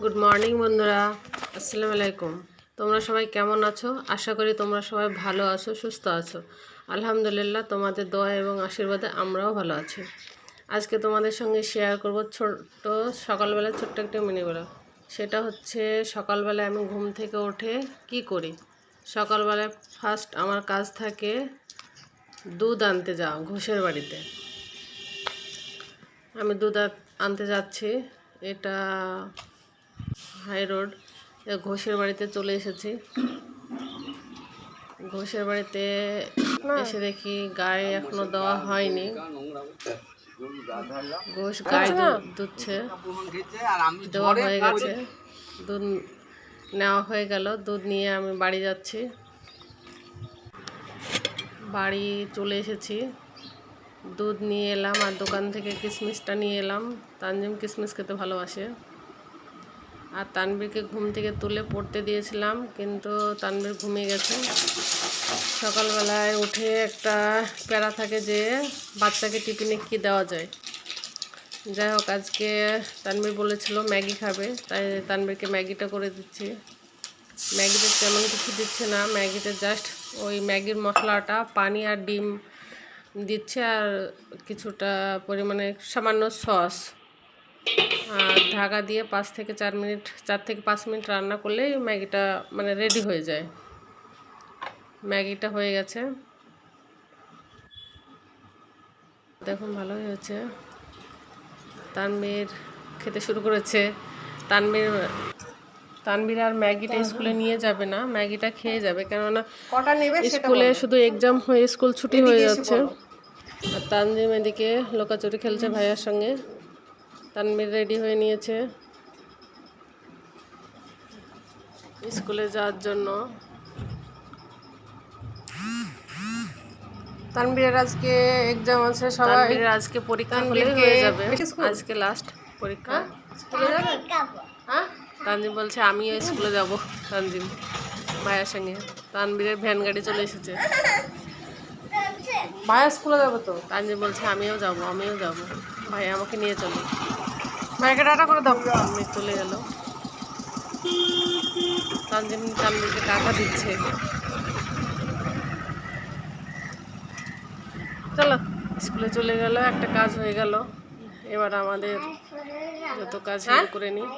Good morning বন্ধুরা, আসসালামু আলাইকুম। তোমরা সবাই কেমন আছো? আশা করি তোমরা সবাই ভালো আছো, সুস্থ আছো। আলহামদুলিল্লাহ, তোমাদের দোয়া এবং আশীর্বাদে আমরাও ভালো আছি। আজকে তোমাদের সঙ্গে শেয়ার করব ছোট্ট সকালবেলা ছোট্ট একটা মিনি ব্লগ। সেটা হচ্ছে সকালবেলায় আমি ঘুম থেকে উঠে কি করি। সকালবেলায় ফার্স্ট আমার কাজ থাকে দুধ আনতে যাওয়া ঘোষের বাড়িতে। আমি দুধ আনতে যাচ্ছি, এটা হাই রোড। ঘোষের বাড়িতে চলে এসেছি। ঘোষের বাড়িতে এসে দেখি গায়ে এখনো দেওয়া হয়নি। ঘোষ গায়ে দুধছে, দেওয়া হয়ে গেছে, দুধ নেওয়া হয়ে গেল। দুধ নিয়ে আমি বাড়ি যাচ্ছি। বাড়ি চলে এসেছি, দুধ নিয়ে এলাম আর দোকান থেকে কিশমিশটা নিয়ে এলাম। তানজিম কিশমিশ খেতে ভালোবাসে। আর তানবীরকে ঘুম থেকে তুলে পড়তে দিয়েছিলাম, কিন্তু তানবীর ঘুমিয়ে গেছে। সকালবেলায় উঠে একটা প্যারা থাকে যে বাচ্চাকে টিফিনে কী দেওয়া যায়। যাই হোক, আজকে তানবীর বলেছিল ম্যাগি খাবে, তাই তানবীরকে ম্যাগিটা করে দিচ্ছি। ম্যাগিতে তেমন কিছু দিচ্ছে না, ম্যাগিতে জাস্ট ওই ম্যাগির মশলাটা, পানি আর ডিম দিচ্ছে, আর কিছুটা পরিমাণে সামান্য সস, আর ঢাকা দিয়ে 4 থেকে 5 মিনিট রান্না করলেই ম্যাগিটা মানে রেডি হয়ে যায়। ম্যাগিটা হয়ে গেছে, দেখুন ভালোই হয়েছে। তানবীর খেতে শুরু করেছে। তানবীর আর ম্যাগিটা স্কুলে নিয়ে যাবে না, ম্যাগিটা খেয়ে যাবে, কেননা স্কুলে শুধু এক্সাম হয়ে স্কুল ছুটি হয়ে যাচ্ছে। আর তানজিম এদিকে লোকাচুরি খেলছে ভাইয়ার সঙ্গে। তানবীর রেডি হয়ে নিয়েছে স্কুলে যাওয়ার জন্য। তানবীরের আজকে এক্সাম আছে, সবাই আজকে পরীক্ষা হলেই হয়ে যাবে। আজকে লাস্ট পরীক্ষা। তানজিম বলছে আমিও স্কুলে যাব, তানজিম ভাইয়ার সঙ্গে। তানবীরের ভ্যান গাড়ি চলে এসেছে। ভাইয়া স্কুলে যাবো তো, তানজিম বলছে আমিও যাব ভাইয়া আমাকে নিয়ে চলো। ভাইয়াকে টাটা করে দাও। তানবীর চলে গেল। তানজিম তানবীরকে টাকা দিচ্ছে। চলো, স্কুলে চলে গেল, একটা কাজ হয়ে গেল। এবার আমাদের যত কাজ করে নিই।